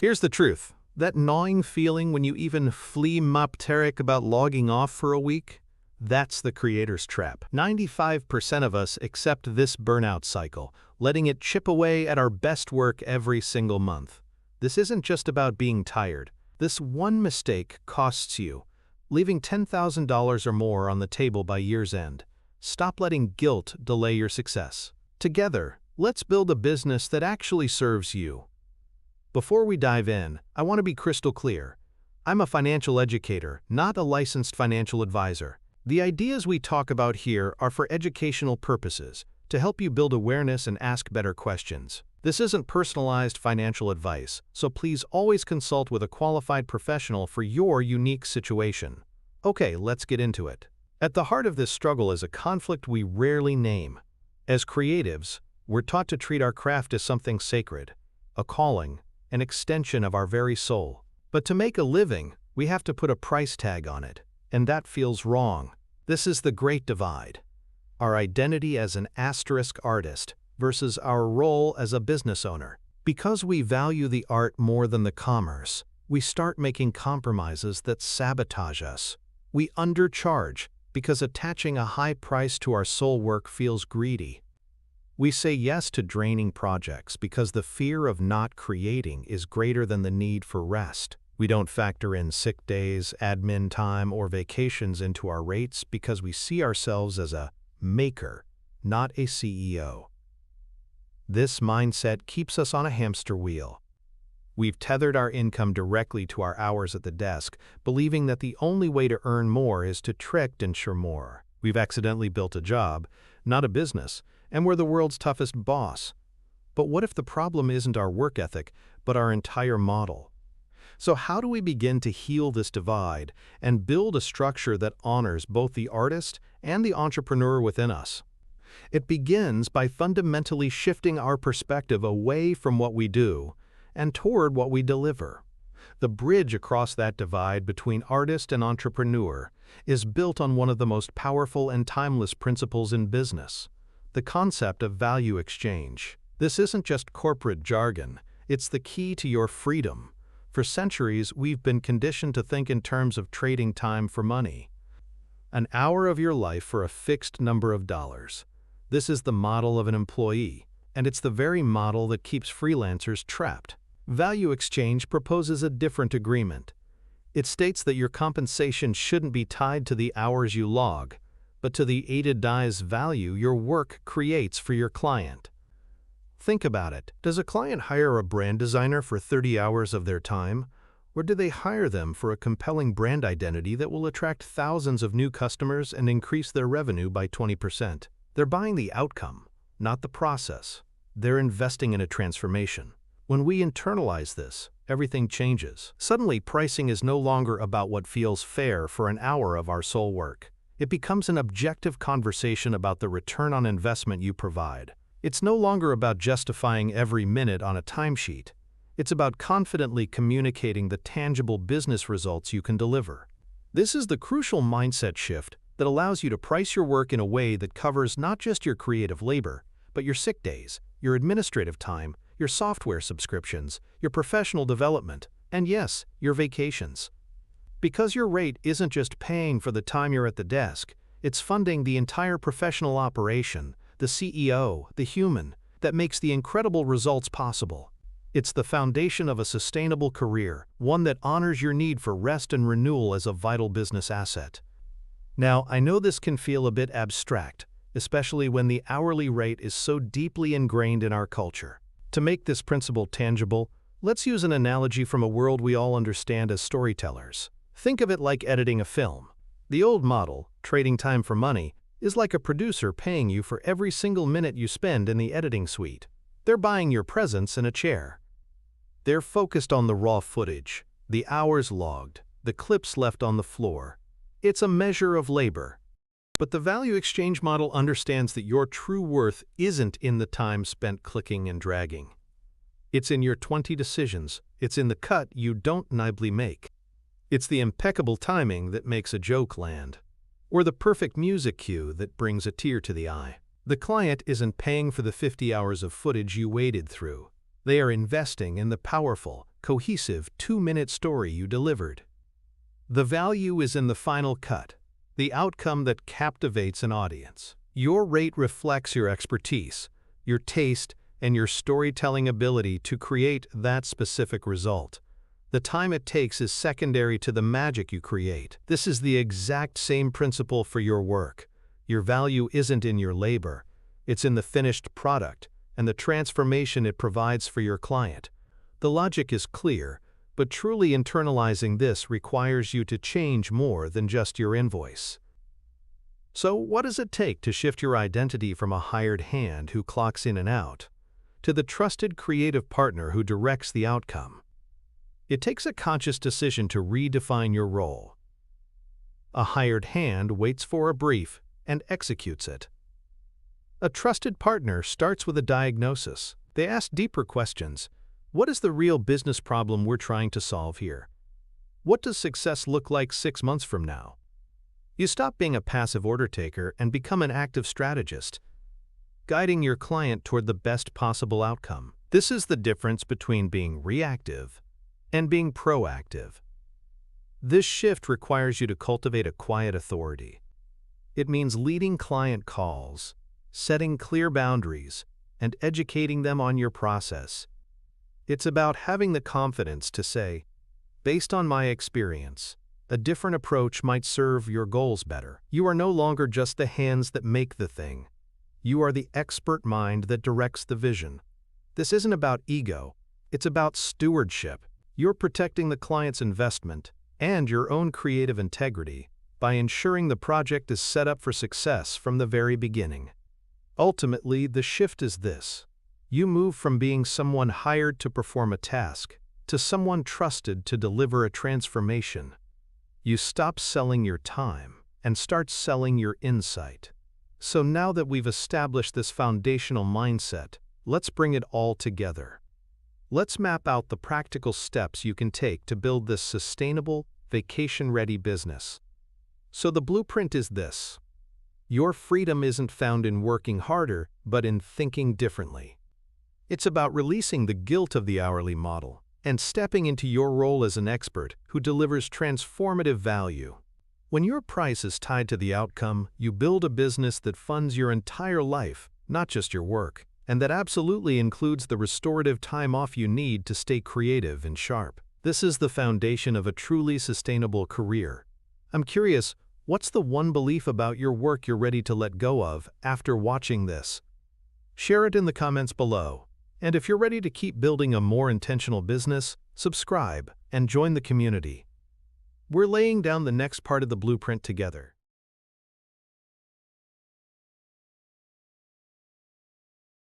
Here's the truth. That gnawing feeling when you even phlegmatic about logging off for a week? That's the creator's trap. 95% of us accept this burnout cycle, letting it chip away at our best work every single month. This isn't just about being tired. This one mistake costs you, leaving $10,000 or more on the table by year's end. Stop letting guilt delay your success. Together, let's build a business that actually serves you. Before we dive in, I want to be crystal clear. I'm a financial educator, not a licensed financial advisor. The ideas we talk about here are for educational purposes, to help you build awareness and ask better questions. This isn't personalized financial advice, so please always consult with a qualified professional for your unique situation. Okay, let's get into it. At the heart of this struggle is a conflict we rarely name. As creatives, we're taught to treat our craft as something sacred, a calling, an extension of our very soul. But to make a living, we have to put a price tag on it, and that feels wrong. This is the great divide. Our identity as an asterisk artist versus our role as a business owner. Because we value the art more than the commerce, we start making compromises that sabotage us. We undercharge because attaching a high price to our soul work feels greedy. We say yes to draining projects because the fear of not creating is greater than the need for rest. We don't factor in sick days, admin time, or vacations into our rates because we see ourselves as a maker, not a CEO. This mindset keeps us on a hamster wheel. We've tethered our income directly to our hours at the desk, believing that the only way to earn more is to trick and ensure more. We've accidentally built a job, not a business, and we're the world's toughest boss. But what if the problem isn't our work ethic, but our entire model? So how do we begin to heal this divide and build a structure that honors both the artist and the entrepreneur within us? It begins by fundamentally shifting our perspective away from what we do and toward what we deliver. The bridge across that divide between artist and entrepreneur is built on one of the most powerful and timeless principles in business: the concept of value exchange. This isn't just corporate jargon, it's the key to your freedom. For centuries, we've been conditioned to think in terms of trading time for money. An hour of your life for a fixed number of dollars. This is the model of an employee, and it's the very model that keeps freelancers trapped. Value exchange proposes a different agreement. It states that your compensation shouldn't be tied to the hours you log, but to the ADA's value your work creates for your client. Think about it. Does a client hire a brand designer for 30 hours of their time, or do they hire them for a compelling brand identity that will attract thousands of new customers and increase their revenue by 20%? They're buying the outcome, not the process. They're investing in a transformation. When we internalize this, everything changes. Suddenly, pricing is no longer about what feels fair for an hour of our soul work. It becomes an objective conversation about the return on investment you provide. It's no longer about justifying every minute on a timesheet. It's about confidently communicating the tangible business results you can deliver. This is the crucial mindset shift that allows you to price your work in a way that covers not just your creative labor, but your sick days, your administrative time, your software subscriptions, your professional development, and yes, your vacations. Because your rate isn't just paying for the time you're at the desk, it's funding the entire professional operation, the CEO, the human, that makes the incredible results possible. It's the foundation of a sustainable career, one that honors your need for rest and renewal as a vital business asset. Now, I know this can feel a bit abstract, especially when the hourly rate is so deeply ingrained in our culture. To make this principle tangible, let's use an analogy from a world we all understand as storytellers. Think of it like editing a film. The old model, trading time for money, is like a producer paying you for every single minute you spend in the editing suite. They're buying your presence and a chair. They're focused on the raw footage, the hours logged, the clips left on the floor. It's a measure of labor. But the value exchange model understands that your true worth isn't in the time spent clicking and dragging. It's in your 20 decisions. It's in the cut you don't naively make. It's the impeccable timing that makes a joke land, or the perfect music cue that brings a tear to the eye. The client isn't paying for the 50 hours of footage you waded through. They are investing in the powerful, cohesive 2-minute story you delivered. The value is in the final cut, the outcome that captivates an audience. Your rate reflects your expertise, your taste, and your storytelling ability to create that specific result. The time it takes is secondary to the magic you create. This is the exact same principle for your work. Your value isn't in your labor, it's in the finished product and the transformation it provides for your client. The logic is clear, but truly internalizing this requires you to change more than just your invoice. So, what does it take to shift your identity from a hired hand who clocks in and out to the trusted creative partner who directs the outcome? It takes a conscious decision to redefine your role. A hired hand waits for a brief and executes it. A trusted partner starts with a diagnosis. They ask deeper questions. What is the real business problem we're trying to solve here? What does success look like 6 months from now? You stop being a passive order taker and become an active strategist, guiding your client toward the best possible outcome. This is the difference between being reactive and being proactive. This shift requires you to cultivate a quiet authority. It means leading client calls, setting clear boundaries, and educating them on your process. It's about having the confidence to say, based on my experience, a different approach might serve your goals better. You are no longer just the hands that make the thing. You are the expert mind that directs the vision. This isn't about ego, it's about stewardship. You're protecting the client's investment and your own creative integrity by ensuring the project is set up for success from the very beginning. Ultimately, the shift is this. You move from being someone hired to perform a task to someone trusted to deliver a transformation. You stop selling your time and start selling your insight. So now that we've established this foundational mindset, let's bring it all together. Let's map out the practical steps you can take to build this sustainable, vacation-ready business. So the blueprint is this. Your freedom isn't found in working harder, but in thinking differently. It's about releasing the guilt of the hourly model and stepping into your role as an expert who delivers transformative value. When your price is tied to the outcome, you build a business that funds your entire life, not just your work, and that absolutely includes the restorative time off you need to stay creative and sharp. This is the foundation of a truly sustainable career. I'm curious, what's the one belief about your work you're ready to let go of after watching this? Share it in the comments below. And if you're ready to keep building a more intentional business, subscribe and join the community. We're laying down the next part of the blueprint together.